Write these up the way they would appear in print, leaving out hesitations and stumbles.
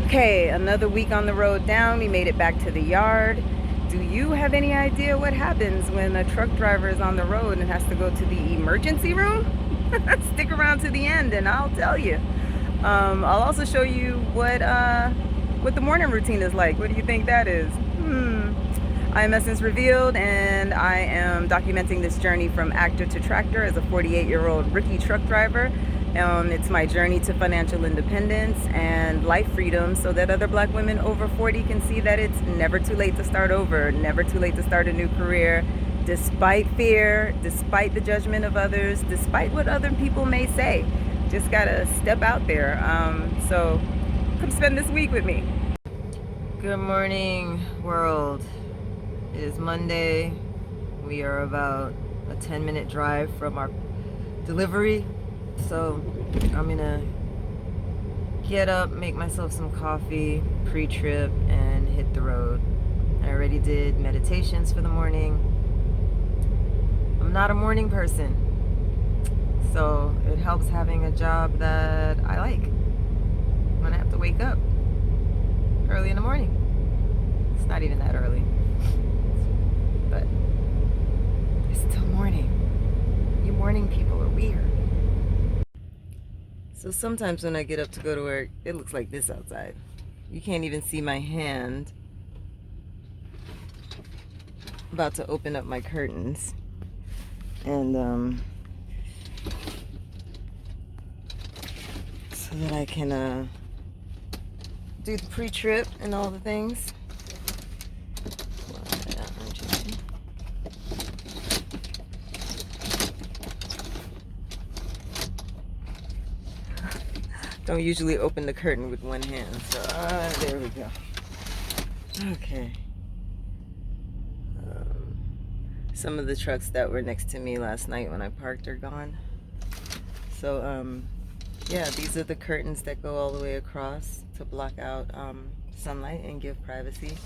Okay, another week on the road down. We made it back to the yard. Do you have any idea what happens when a truck driver is on the road and has to go to the emergency room? Stick around to the end and I'll tell you. I'll also show you what the morning routine is like. What do you think that is? I'm Essence Revealed, and I am documenting this journey from actor to tractor as a 48-year-old rookie truck driver. It's my journey to financial independence and life freedom so that other black women over 40 can see that it's never too late to start over, never too late to start a new career, despite fear, despite the judgment of others, despite what other people may say. Just gotta step out there. So come spend this week with me. Good morning, world. It is Monday. We are about a 10-minute drive from our delivery. So I'm gonna get up, make myself some coffee, pre-trip, and hit the road. I already did meditations for the morning. I'm not a morning person, so it helps having a job that I like when I have to wake up early in the morning. It's not even that early, but it's still morning. You morning people are weird. So sometimes when I get up to go to work, it looks like this outside. You can't even see my hand. I'm about to open up my curtains and so that I can do the pre-trip and all the things. Don't usually open the curtain with one hand, so there we go. Okay. Some of the trucks that were next to me last night when I parked are gone. So yeah, these are the curtains that go all the way across to block out sunlight and give privacy.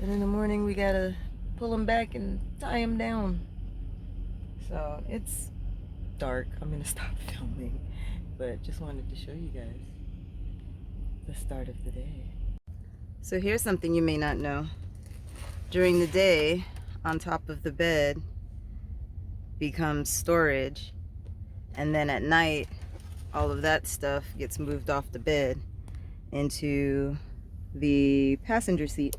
And in the morning we gotta pull them back and tie them down. So it's dark. I'm gonna stop filming, but just wanted to show you guys the start of the day. So here's something you may not know. During the day, on top of the bed becomes storage, and then at night all of that stuff gets moved off the bed into the passenger seat.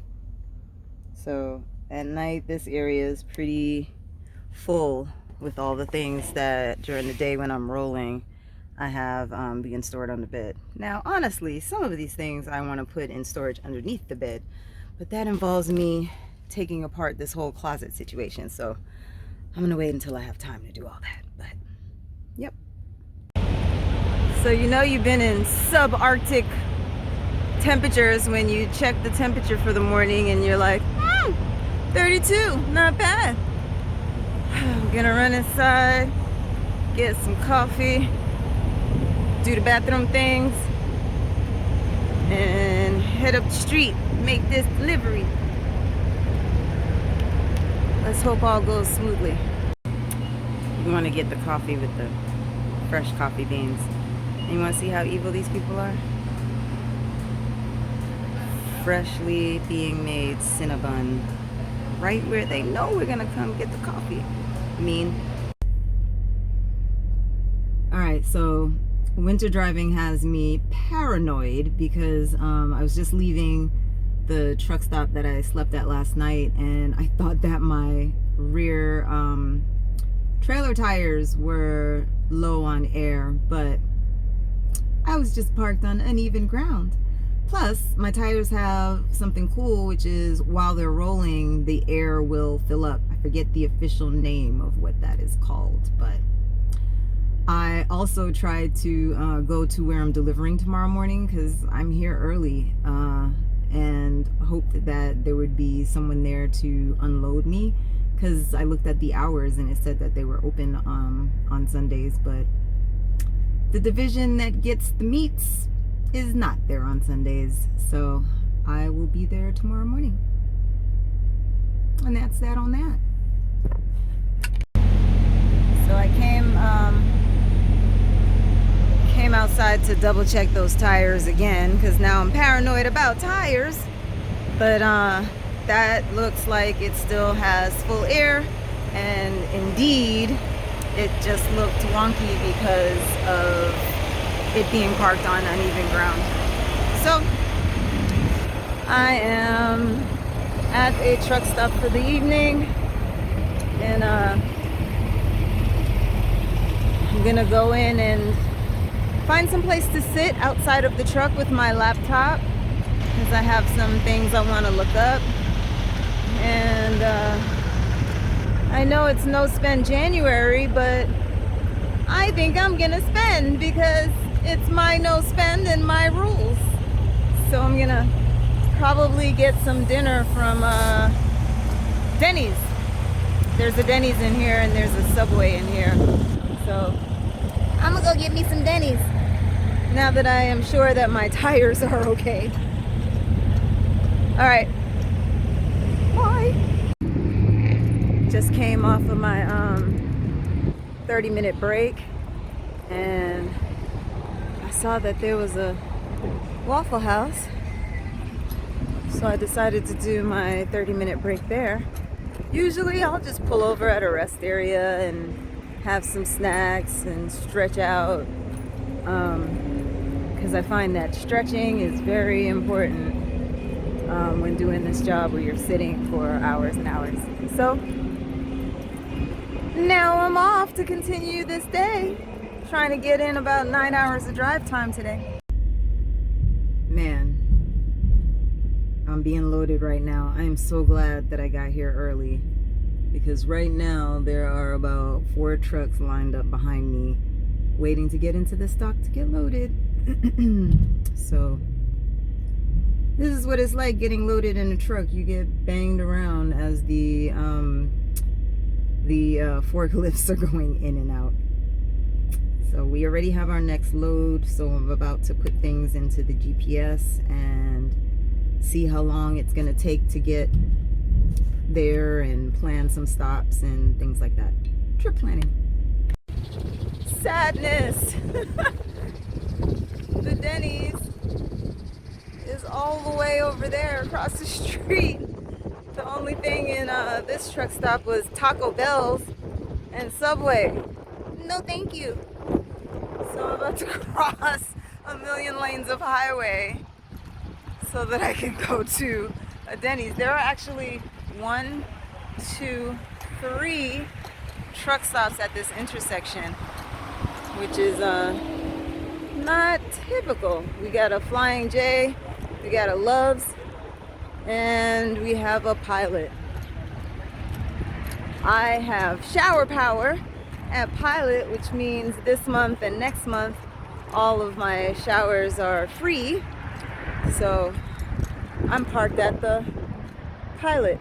So at night this area is pretty full with all the things that during the day when I'm rolling I have being stored on the bed. Now honestly, some of these things I want to put in storage underneath the bed, but that involves me taking apart this whole closet situation, so I'm gonna wait until I have time to do all that. But yep. So you know you've been in subarctic temperatures when you check the temperature for the morning and you're like, 32, not bad. I'm gonna run inside, get some coffee, do the bathroom things, and head up the street, make this delivery. Let's hope all goes smoothly. You want to get the coffee with the fresh coffee beans. And you want to see how evil these people are? Freshly being made Cinnabon, right where they know we're gonna come get the coffee. Mean. Alright, so winter driving has me paranoid because I was just leaving the truck stop that I slept at last night, and I thought that my rear trailer tires were low on air, but I was just parked on uneven ground. Plus, my tires have something cool, which is while they're rolling, the air will fill up. I forget the official name of what that is called, but I also tried to go to where I'm delivering tomorrow morning because I'm here early, and hoped that there would be someone there to unload me, because I looked at the hours and it said that they were open on Sundays, but the division that gets the meats is not there on Sundays, so I will be there tomorrow morning. And that's that on that. So I Came outside to double check those tires again because now I'm paranoid about tires. But that looks like it still has full air, and indeed it just looked wonky because of it being parked on uneven ground. So I am at a truck stop for the evening, and I'm gonna go in and find some place to sit outside of the truck with my laptop because I have some things I want to look up. And I know it's no spend January, but I think I'm gonna spend because it's my no spend and my rules. So I'm gonna probably get some dinner from Denny's. There's a Denny's in here and there's a Subway in here. So I'm gonna go get me some Denny's now that I am sure that my tires are okay. All right, bye. Just came off of my 30-minute break, and I saw that there was a Waffle House, so I decided to do my 30-minute break there. Usually I'll just pull over at a rest area and have some snacks and stretch out, because I find that stretching is very important when doing this job where you're sitting for hours and hours. So now I'm off to continue this day, trying to get in about 9 hours of drive time today. Man, I'm being loaded right now. I am so glad that I got here early, because right now there are about 4 trucks lined up behind me waiting to get into the stock to get loaded. So this is what it's like getting loaded in a truck. You get banged around as the forklifts are going in and out. So we already have our next load, so I'm about to put things into the GPS and see how long it's gonna take to get there and plan some stops and things like that. Trip planning. Sadness. The Denny's is all the way over there across the street. The only thing in this truck stop was Taco Bell's and Subway. No thank you. So I'm about to cross a million lanes of highway so that I can go to a Denny's. There are actually 1, 2, 3 truck stops at this intersection, which is not typical. We got a Flying J, we got a Love's, and we have a Pilot. I have shower power at Pilot, which means this month and next month all of my showers are free. So I'm parked at the Pilot.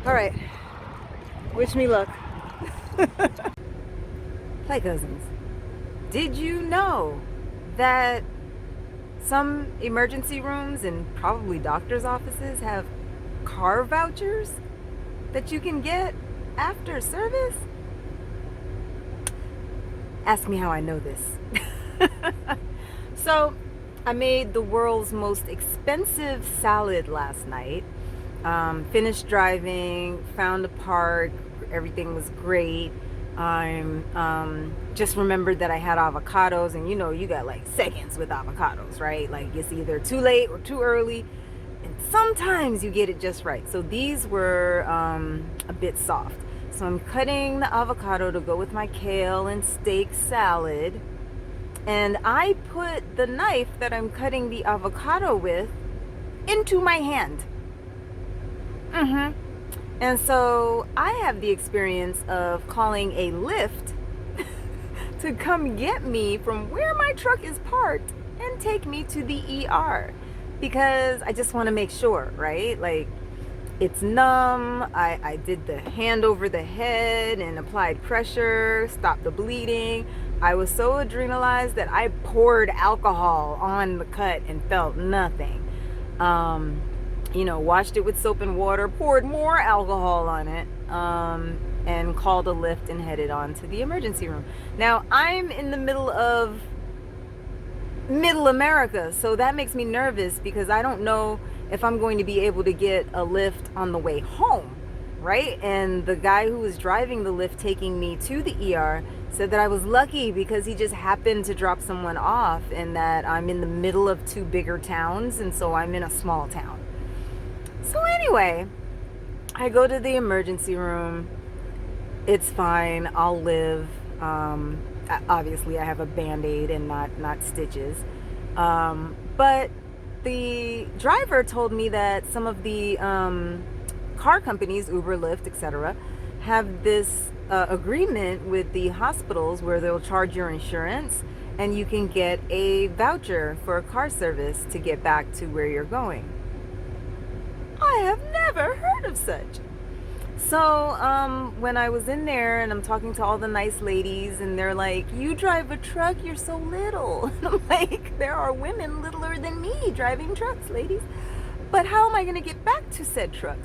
All right, wish me luck. Hi cousins. Did you know that some emergency rooms and probably doctor's offices have car vouchers that you can get after service? Ask me how I know this. So I made the world's most expensive salad last night. Finished driving, found a park, everything was great. I'm just remembered that I had avocados, and you know, you got like seconds with avocados, right? Like it's either too late or too early, and sometimes you get it just right. So these were a bit soft. So I'm cutting the avocado to go with my kale and steak salad, and I put the knife that I'm cutting the avocado with into my hand. And so I have the experience of calling a Lyft to come get me from where my truck is parked and take me to the ER, because I just want to make sure, right? Like, it's numb. I did the hand over the head and applied pressure, stopped the bleeding. I was so adrenalized that I poured alcohol on the cut and felt nothing. You know, washed it with soap and water, poured more alcohol on it, and called a lift and headed on to the emergency room. Now, I'm in the middle of middle America, so that makes me nervous because I don't know if I'm going to be able to get a lift on the way home, right? And the guy who was driving the lift taking me to the ER said that I was lucky because he just happened to drop someone off, and that I'm in the middle of two bigger towns, and so I'm in a small town. So anyway, I go to the emergency room. It's fine. I'll live. Obviously, I have a Band-Aid and not stitches. But the driver told me that some of the car companies, Uber, Lyft, etc., have this agreement with the hospitals where they'll charge your insurance and you can get a voucher for a car service to get back to where you're going. I have never heard of such. So, when I was in there and I'm talking to all the nice ladies and they're like, you drive a truck, you're so little. And I'm like, there are women littler than me driving trucks, ladies. But how am I going to get back to said truck?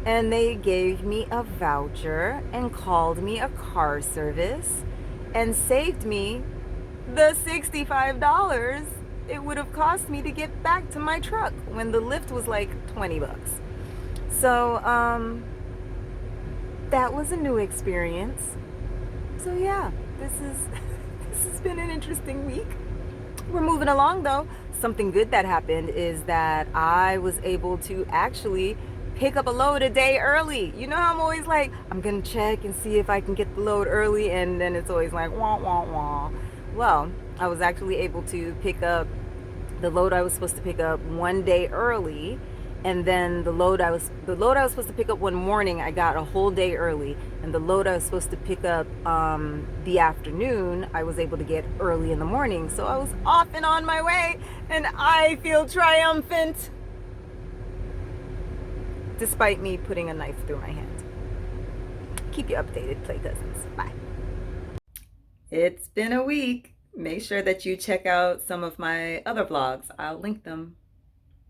And they gave me a voucher and called me a car service and saved me the $65 it would have cost me to get back to my truck when the lift was like 20 bucks. So, that was a new experience. So yeah, this has been an interesting week. We're moving along though. Something good that happened is that I was able to actually pick up a load a day early. You know how I'm always like, I'm gonna check and see if I can get the load early, and then it's always like wah wah wah. Well, I was actually able to pick up the load I was supposed to pick up one day early, and then the load I was supposed to pick up one morning, I got a whole day early, and the load I was supposed to pick up the afternoon, I was able to get early in the morning. So I was off and on my way, and I feel triumphant despite me putting a knife through my hand. Keep you updated, Play Cousins. Bye. It's been a week. Make sure that you check out some of my other vlogs. I'll link them.